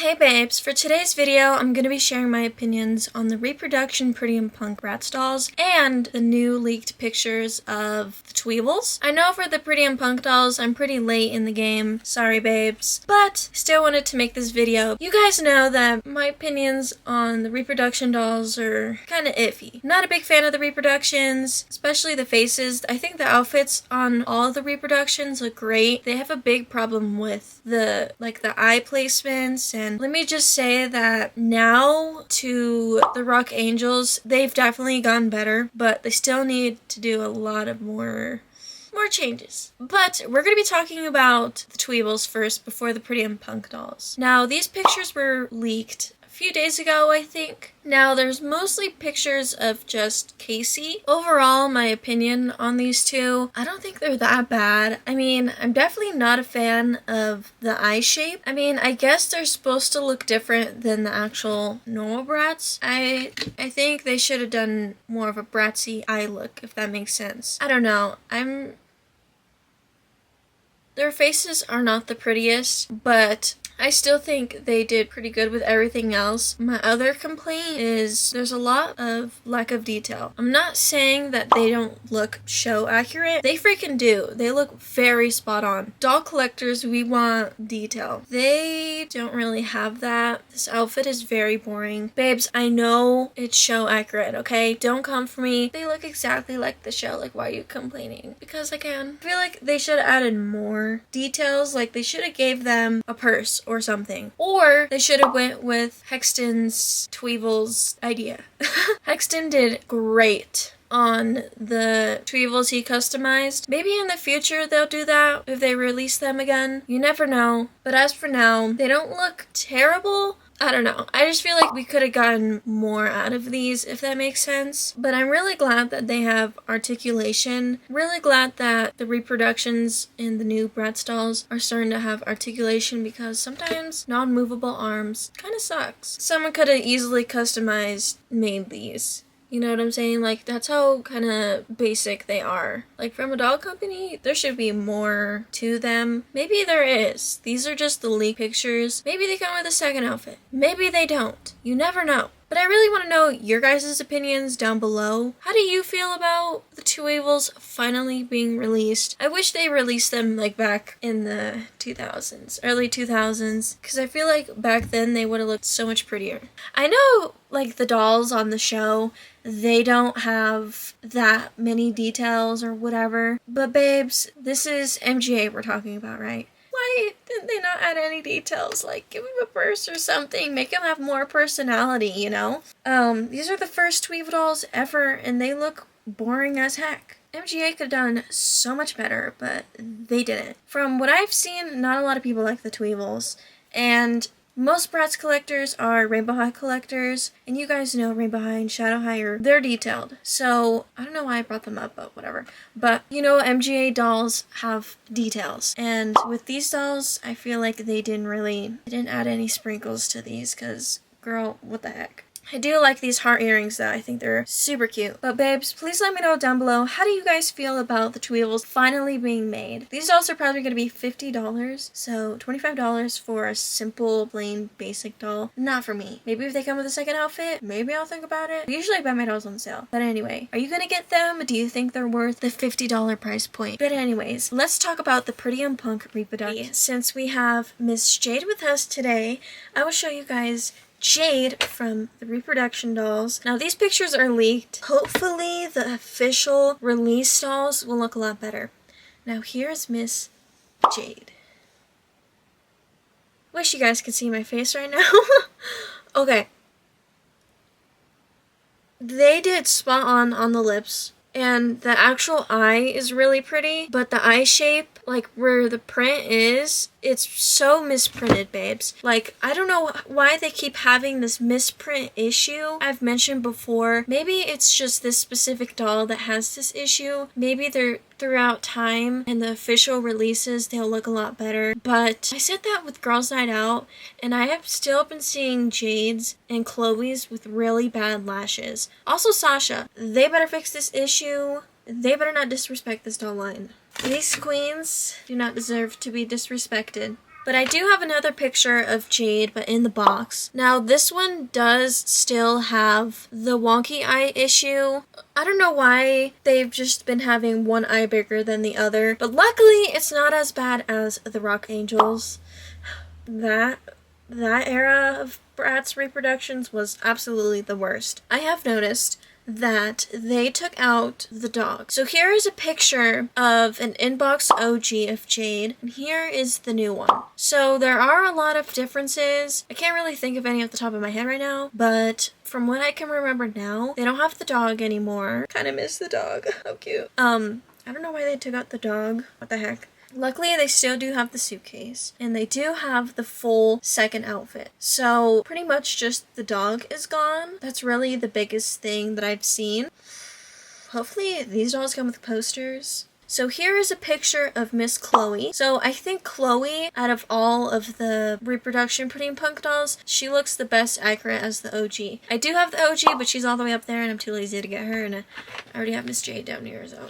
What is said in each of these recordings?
Hey babes, for today's video, I'm going to be sharing my opinions on the reproduction Pretty and Punk Bratz dolls and the new leaked pictures of the Tweevils. I know for the Pretty and Punk dolls, I'm pretty late in the game, sorry babes, but still wanted to make this video. You guys know that my opinions on the reproduction dolls are kind of iffy. Not a big fan of the reproductions, especially the faces. I think the outfits on all of the reproductions look great. They have a big problem with the eye placements, and let me just say that now to the Rock Angels, they've definitely gone better, but they still need to do a lot of more changes. But we're going to be talking about the Tweevils first before the Pretty and Punk dolls. Now, these pictures were leaked a few days ago, I think. Now, there's mostly pictures of just Casey. Overall, my opinion on these two, I don't think they're that bad. I mean, I'm definitely not a fan of the eye shape. I mean, I guess they're supposed to look different than the actual normal Bratz. I think they should have done more of a Bratzy eye look, if that makes sense. I don't know. Their faces are not the prettiest, but I still think they did pretty good with everything else. My other complaint is there's a lot of lack of detail. I'm not saying that they don't look show accurate. They freaking do. They look very spot on. Doll collectors, we want detail. They don't really have that. This outfit is very boring. Babes, I know it's show accurate, okay? Don't come for me. They look exactly like the show. Like, why are you complaining? Because I can. I feel like they should have added more details. Like, they should have gave them a purse or something. Or they should have went with Hexton's Tweevils idea. Hexton did great on the Tweevils he customized. Maybe in the future they'll do that if they release them again. You never know. But as for now, they don't look terrible. I don't know. I just feel like we could have gotten more out of these, if that makes sense. But I'm really glad that they have articulation. Really glad that the reproductions in the new Bratz dolls are starting to have articulation, because sometimes non-movable arms kind of sucks. Someone could have easily made these. You know what I'm saying? Like, that's how kind of basic they are. Like, from a doll company, there should be more to them. Maybe there is. These are just the leak pictures. Maybe they come with a second outfit. Maybe they don't. You never know. But I really want to know your guys' opinions down below. How do you feel about the Tweevils finally being released? I wish they released them like back in the 2000s, early 2000s, because I feel like back then they would have looked so much prettier. I know like the dolls on the show, they don't have that many details or whatever, but babes, this is MGA we're talking about, right? Why didn't they not add any details? Like, give him a purse or something. Make him have more personality, you know? These are the first Tweevil dolls ever, and they look boring as heck. MGA could have done so much better, but they didn't. From what I've seen, not a lot of people like the Tweevils, and most Bratz collectors are Rainbow High collectors, and you guys know Rainbow High and Shadow High they're detailed. So, I don't know why I brought them up, but whatever. But, you know, MGA dolls have details. And with these dolls, I feel like they didn't add any sprinkles to these, because, girl, what the heck. I do like these heart earrings though. I think they're super cute. But babes, please let me know down below, how do you guys feel about the Tweevils finally being made? These dolls are probably going to be $50, so $25 for a simple, plain, basic doll. Not for me. Maybe if they come with a second outfit, maybe I'll think about it. I usually buy my dolls on sale. But anyway, are you going to get them? Do you think they're worth the $50 price point? But anyways, let's talk about the Pretty and Punk reproduction. Since we have Miss Jade with us today, I will show you guys Jade from the reproduction dolls. Now these pictures are leaked. Hopefully the official release dolls will look a lot better. Now here's Miss Jade. Wish you guys could see my face right now. Okay. They did spot on the lips. And the actual eye is really pretty, but the eye shape, like where the print is, it's so misprinted, babes. Like, I don't know why they keep having this misprint issue. I've mentioned before, maybe it's just this specific doll that has this issue. Maybe they're throughout time and the official releases, they'll look a lot better. But I said that with Girls Night Out, and I have still been seeing Jade's and Chloe's with really bad lashes. Also Sasha, they better fix this issue. They better not disrespect this doll line. These queens do not deserve to be disrespected. But I do have another picture of Jade, but in the box. Now, this one does still have the wonky eye issue. I don't know why they've just been having one eye bigger than the other, but luckily it's not as bad as the Rock Angels. That era of Bratz reproductions was absolutely the worst. I have noticed that they took out the dog. So here is a picture of an inbox OG of Jade, and here is the new one. So there are a lot of differences. I can't really think of any off the top of my head right now, but from what I can remember now, they don't have the dog anymore. Kind of miss the dog. How cute. I don't know why they took out the dog. What the heck? Luckily, they still do have the suitcase, and they do have the full second outfit. So pretty much just the dog is gone. That's really the biggest thing that I've seen. Hopefully these dolls come with posters. So here is a picture of Miss Chloe. So I think Chloe, out of all of the reproduction Pretty and Punk dolls, she looks the best accurate as the OG. I do have the OG, but she's all the way up there, and I'm too lazy to get her, and I already have Miss Jade down here, so...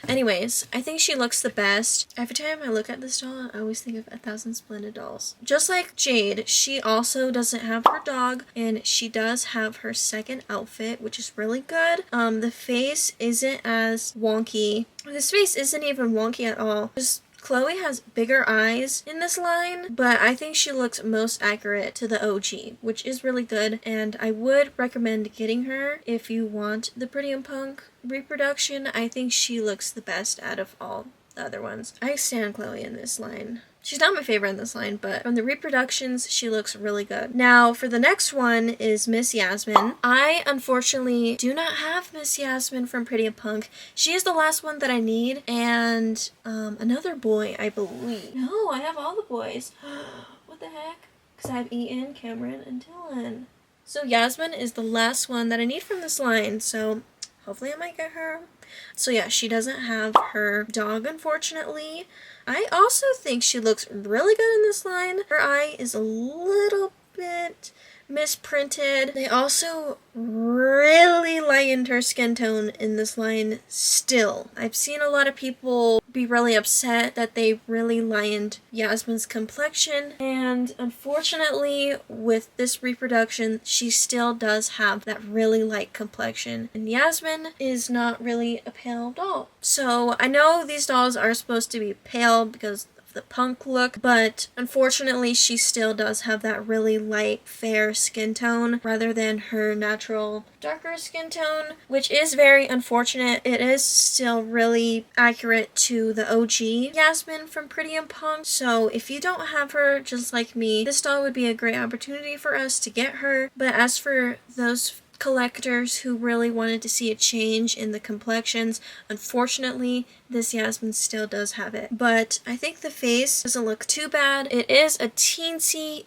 Anyways, I think she looks the best. Every time I look at this doll, I always think of 1,000 Splendid Dolls. Just like Jade, she also doesn't have her dog, and she does have her second outfit, which is really good. The face isn't as wonky. This face isn't even wonky at all. Just Chloe has bigger eyes in this line, but I think she looks most accurate to the OG, which is really good, and I would recommend getting her if you want the Pretty and Punk reproduction. I think she looks the best out of all the other ones. I stand Chloe in this line. She's not my favorite in this line, but from the reproductions, she looks really good. Now, for the next one is Miss Yasmin. I, unfortunately, do not have Miss Yasmin from Pretty and Punk. She is the last one that I need, and another boy, I believe. No, I have all the boys. What the heck? Because I have Ian, Cameron, and Dylan. So Yasmin is the last one that I need from this line, so hopefully I might get her. So yeah, she doesn't have her dog, unfortunately. I also think she looks really good in this line. Her eye is a little bit misprinted. They also really lightened her skin tone in this line still. I've seen a lot of people be really upset that they really lightened Yasmin's complexion, and unfortunately with this reproduction she still does have that really light complexion, and Yasmin is not really a pale doll. So I know these dolls are supposed to be pale because the punk look, but unfortunately she still does have that really light fair skin tone rather than her natural darker skin tone, which is very unfortunate. It is still really accurate to the OG Yasmin from Pretty and Punk, so if you don't have her, just like me, this doll would be a great opportunity for us to get her. But as for those collectors who really wanted to see a change in the complexions, unfortunately this Yasmin still does have it. But I think the face doesn't look too bad. It is a teensy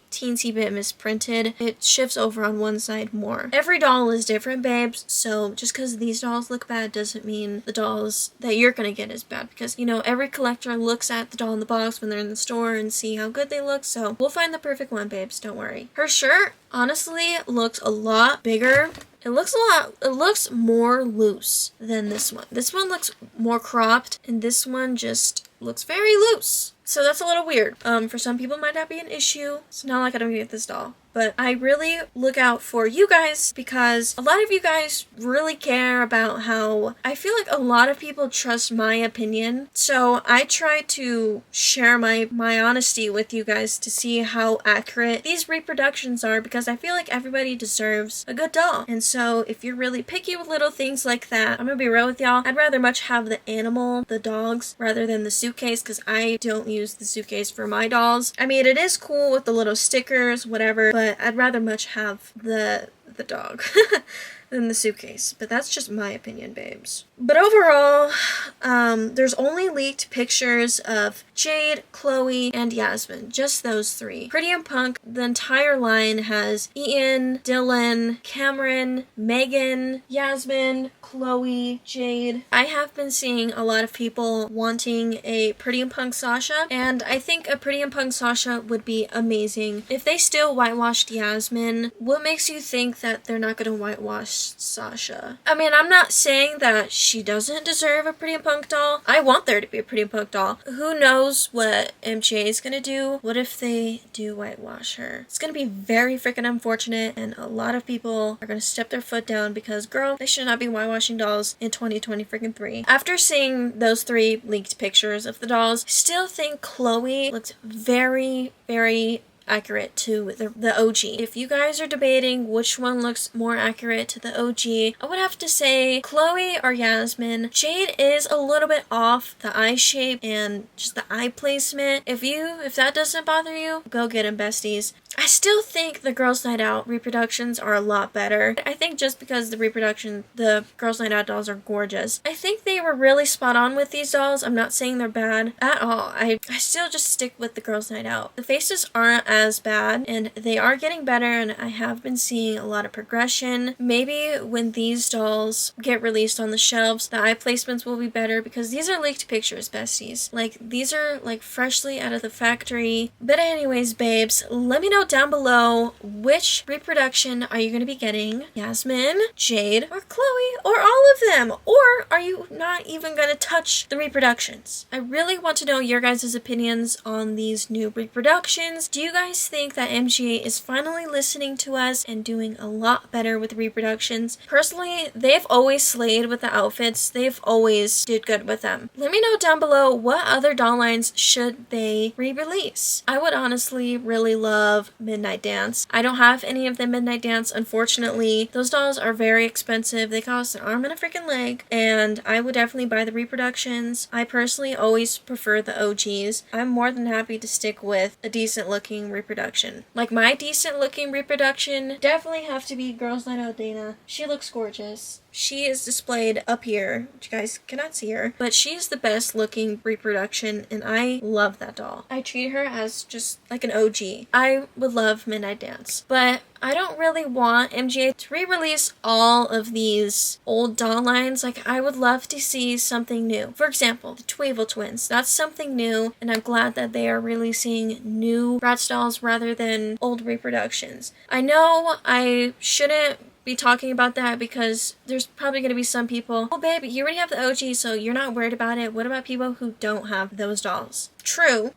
bit misprinted. It shifts over on one side more. Every doll is different, babes, so just because these dolls look bad doesn't mean the dolls that you're gonna get is bad, because you know every collector looks at the doll in the box when they're in the store and see how good they look, so we'll find the perfect one, babes, don't worry. Her shirt honestly looks a lot bigger. It looks more loose than this one. This one looks more cropped, and this one just looks very loose. So that's a little weird. For some people might not be an issue. It's not like I don't get this doll. But I really look out for you guys because a lot of you guys really care about how I feel like a lot of people trust my opinion. So I try to share my honesty with you guys to see how accurate these reproductions are, because I feel like everybody deserves a good doll. And so if you're really picky with little things like that, I'm gonna be real with y'all, I'd rather much have the animal, the dogs, rather than the suitcase, because I don't use the suitcase for my dolls. I mean, it is cool with the little stickers, whatever, but I'd rather much have the dog than the suitcase. But that's just my opinion, babes. But overall, there's only leaked pictures of Jade, Chloe, and Yasmin. Just those three. Pretty and Punk, the entire line has Ian, Dylan, Cameron, Megan, Yasmin, Chloe, Jade. I have been seeing a lot of people wanting a Pretty and Punk Sasha, and I think a Pretty and Punk Sasha would be amazing. If they still whitewashed Yasmin, what makes you think that they're not going to whitewash Sasha. I mean, I'm not saying that she doesn't deserve a Pretty in Pink doll. I want there to be a Pretty in Pink doll. Who knows what MGA is gonna do? What if they do whitewash her? It's gonna be very freaking unfortunate, and a lot of people are gonna step their foot down because, girl, they should not be whitewashing dolls in 2023. After seeing those 3 leaked pictures of the dolls, I still think Chloe looks very, very accurate to the OG. If you guys are debating which one looks more accurate to the OG, I would have to say Chloe or Yasmin. Jade is a little bit off the eye shape and just the eye placement. If that doesn't bother you, go get them, besties. I still think the Girls Night Out reproductions are a lot better. I think just because the Girls Night Out dolls are gorgeous. I think they were really spot on with these dolls. I'm not saying they're bad at all. I still just stick with the Girls Night Out. The faces aren't as bad and they are getting better, and I have been seeing a lot of progression. Maybe when these dolls get released on the shelves, the eye placements will be better because these are leaked pictures, besties. Like, these are like freshly out of the factory. But anyways, babes, let me know down below which reproduction are you going to be getting? Yasmin, Jade, or Chloe, or all of them? Or are you not even going to touch the reproductions? I really want to know your guys' opinions on these new reproductions. Do you guys think that MGA is finally listening to us and doing a lot better with the reproductions? Personally, they've always slayed with the outfits. They've always did good with them. Let me know down below what other doll lines should they re-release. I would honestly really love Midnight Dance. I don't have any of the Midnight Dance, unfortunately. Those dolls are very expensive. They cost an arm and a freaking leg, and I would definitely buy the reproductions. I personally always prefer the OGs. I'm more than happy to stick with a decent looking reproduction. Like, my decent looking reproduction definitely have to be Girls Night Out Dana. She looks gorgeous. She is displayed up here, which you guys cannot see her, but she is the best looking reproduction, and I love that doll. I treat her as just like an OG. I would love Midnight Dance, but I don't really want MGA to re-release all of these old doll lines. Like, I would love to see something new. For example, the Tweevil twins. That's something new, and I'm glad that they are releasing new Bratz dolls rather than old reproductions. I know I shouldn't be talking about that because there's probably going to be some people, oh babe, you already have the OG, so you're not worried about it. What about people who don't have those dolls? True.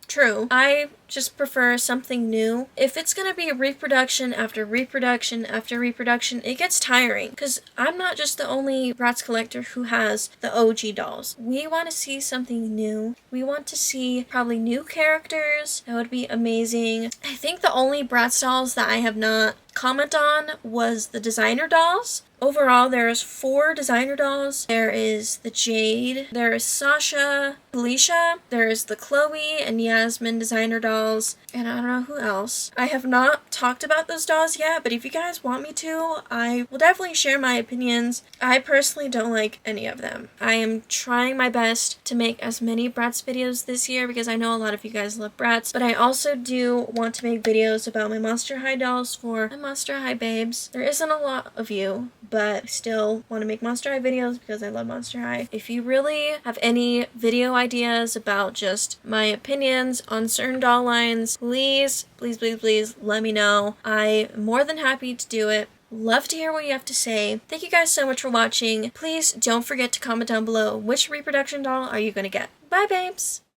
I just prefer something new. If it's gonna be reproduction after reproduction after reproduction, it gets tiring because I'm not just the only Bratz collector who has the OG dolls. We want to see something new. We want to see probably new characters. That would be amazing. I think the only Bratz dolls that I have not comment on was the designer dolls. Overall, there's 4 designer dolls. There is the Jade, there is Sasha, Felicia, there is the Chloe and Yasmin designer dolls, and I don't know who else. I have not talked about those dolls yet, but if you guys want me to, I will definitely share my opinions. I personally don't like any of them. I am trying my best to make as many Bratz videos this year because I know a lot of you guys love Bratz, but I also do want to make videos about my Monster High dolls for my Monster High babes. There isn't a lot of you, but I still want to make Monster High videos because I love Monster High. If you really have any video ideas about just my opinions on certain doll lines, please let me know. I'm more than happy to do it. Love to hear what you have to say. Thank you guys so much for watching. Please don't forget to comment down below which reproduction doll are you going to get. Bye, babes!